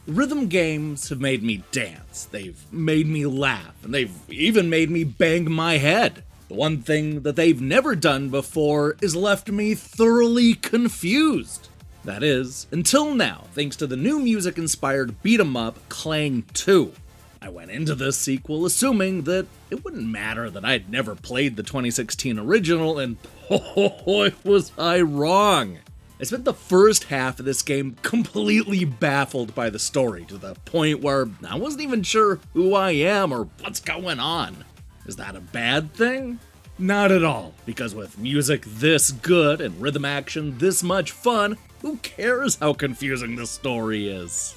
Rhythm games have made me dance, they've made me laugh, and they've even made me bang my head. The one thing that they've never done before is left me thoroughly confused. That is, until now, thanks to the new music-inspired beat-em-up Klang 2. I went into this sequel assuming that it wouldn't matter that I'd never played the 2016 original, and boy was I wrong. I spent the first half of this game completely baffled by the story, to the point where I wasn't even sure who I am or what's going on. Is that a bad thing? Not at all, because with music this good and rhythm action this much fun, who cares how confusing the story is?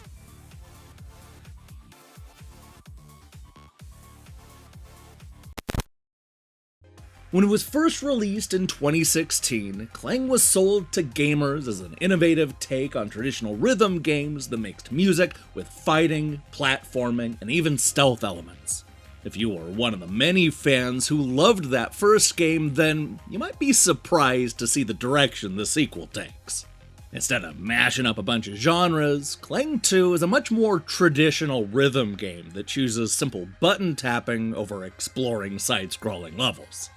When it was first released in 2016, Klang was sold to gamers as an innovative take on traditional rhythm games that mixed music with fighting, platforming, and even stealth elements. If you were one of the many fans who loved that first game, then you might be surprised to see the direction the sequel takes. Instead of mashing up a bunch of genres, Klang 2 is a much more traditional rhythm game that chooses simple button tapping over exploring side-scrolling levels.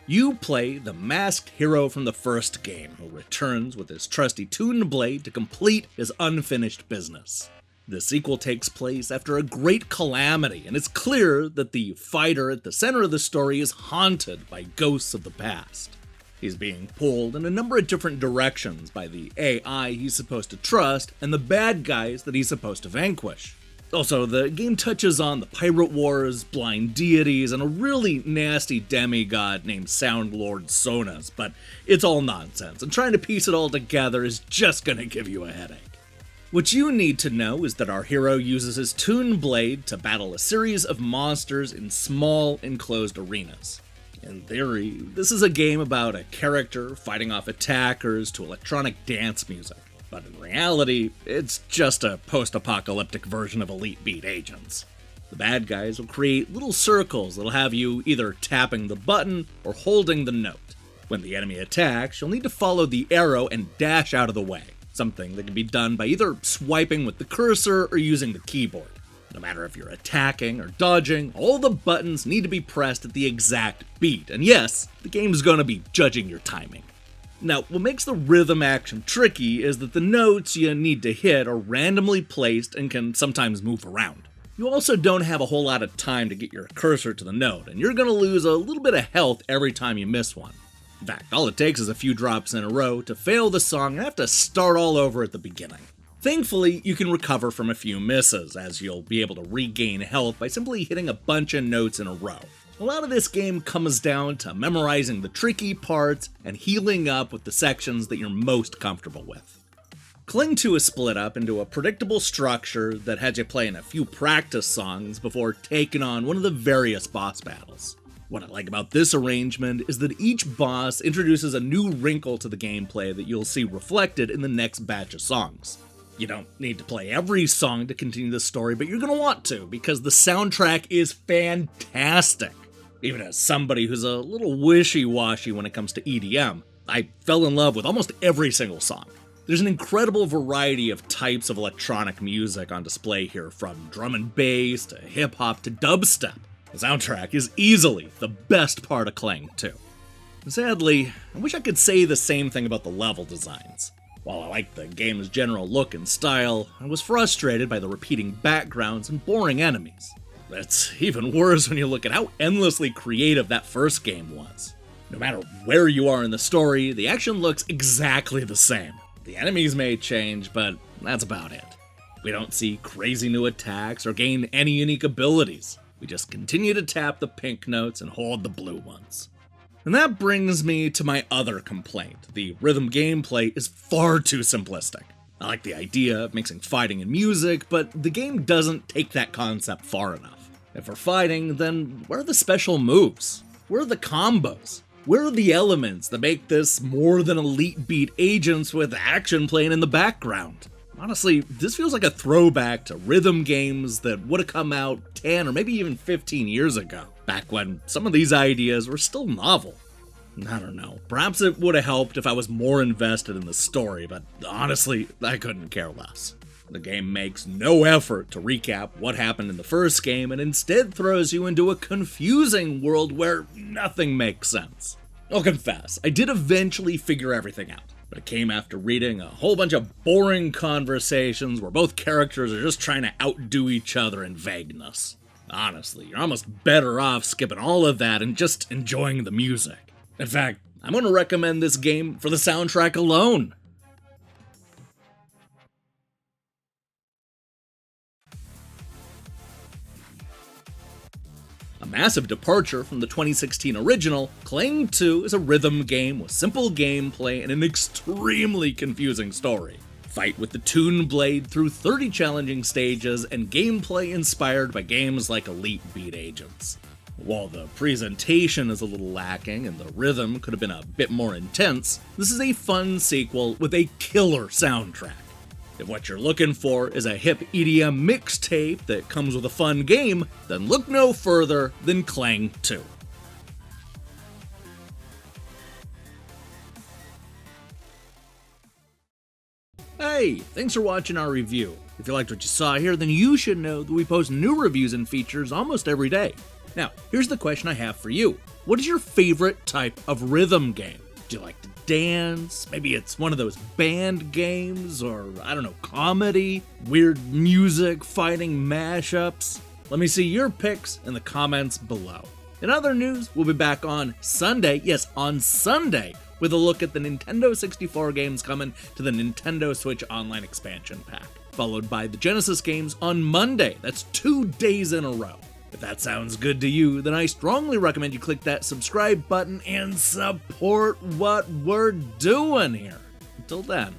You play the masked hero from the first game, who returns with his trusty Tuneblade to complete his unfinished business. The sequel takes place after a great calamity, and it's clear that the fighter at the center of the story is haunted by ghosts of the past. He's being pulled in a number of different directions by the AI he's supposed to trust and the bad guys that he's supposed to vanquish. Also, the game touches on the pirate wars, blind deities, and a really nasty demigod named Soundlord Sonas, but it's all nonsense, and trying to piece it all together is just gonna give you a headache. What you need to know is that our hero uses his Tuneblade to battle a series of monsters in small, enclosed arenas. In theory, this is a game about a character fighting off attackers to electronic dance music. But in reality, it's just a post-apocalyptic version of Elite Beat agents. The bad guys will create little circles that'll have you either tapping the button or holding the note. When the enemy attacks, you'll need to follow the arrow and dash out of the way, something that can be done by either swiping with the cursor or using the keyboard. No matter if you're attacking or dodging, all the buttons need to be pressed at the exact beat, and yes, the game's gonna be judging your timing. Now, what makes the rhythm action tricky is that the notes you need to hit are randomly placed and can sometimes move around. You also don't have a whole lot of time to get your cursor to the note, and you're gonna lose a little bit of health every time you miss one. In fact, all it takes is a few drops in a row to fail the song and have to start all over at the beginning. Thankfully, you can recover from a few misses, as you'll be able to regain health by simply hitting a bunch of notes in a row. A lot of this game comes down to memorizing the tricky parts and healing up with the sections that you're most comfortable with. Klang 2 is split up into a predictable structure that had you playing a few practice songs before taking on one of the various boss battles. What I like about this arrangement is that each boss introduces a new wrinkle to the gameplay that you'll see reflected in the next batch of songs. You don't need to play every song to continue the story, but you're going to want to, because the soundtrack is fantastic. Even as somebody who's a little wishy-washy when it comes to EDM, I fell in love with almost every single song. There's an incredible variety of types of electronic music on display here, from drum and bass to hip-hop to dubstep. The soundtrack is easily the best part of Klang 2. Sadly, I wish I could say the same thing about the level designs. While I like the game's general look and style, I was frustrated by the repeating backgrounds and boring enemies. It's even worse when you look at how endlessly creative that first game was. No matter where you are in the story, the action looks exactly the same. The enemies may change, but that's about it. We don't see crazy new attacks or gain any unique abilities. We just continue to tap the pink notes and hold the blue ones. And that brings me to my other complaint. The rhythm gameplay is far too simplistic. I like the idea of mixing fighting and music, but the game doesn't take that concept far enough. If we're fighting, then where are the special moves? Where are the combos? Where are the elements that make this more than Elite Beat agents with action playing in the background? Honestly, this feels like a throwback to rhythm games that would have come out 10 or maybe even 15 years ago, back when some of these ideas were still novel. I don't know, perhaps it would have helped if I was more invested in the story, but honestly, I couldn't care less. The game makes no effort to recap what happened in the first game and instead throws you into a confusing world where nothing makes sense. I'll confess, I did eventually figure everything out, but it came after reading a whole bunch of boring conversations where both characters are just trying to outdo each other in vagueness. Honestly, you're almost better off skipping all of that and just enjoying the music. In fact, I'm going to recommend this game for the soundtrack alone. A massive departure from the 2016 original, Klang 2 is a rhythm game with simple gameplay and an extremely confusing story. Fight with the Tuneblade through 30 challenging stages and gameplay inspired by games like Elite Beat Agents. While the presentation is a little lacking and the rhythm could have been a bit more intense, this is a fun sequel with a killer soundtrack. If what you're looking for is a hip EDM mixtape that comes with a fun game, then look no further than Klang 2. Hey, thanks for watching our review. If you liked what you saw here, then you should know that we post new reviews and features almost every day. Now, here's the question I have for you. What is your favorite type of rhythm game? Do you like to dance? Maybe it's one of those band games, or, I don't know, comedy? Weird music, fighting mashups? Let me see your picks in the comments below. In other news, we'll be back on Sunday, yes, on Sunday, with a look at the Nintendo 64 games coming to the Nintendo Switch Online expansion pack, followed by the Genesis games on Monday. That's 2 days in a row. If that sounds good to you, then I strongly recommend you click that subscribe button and support what we're doing here. Until then.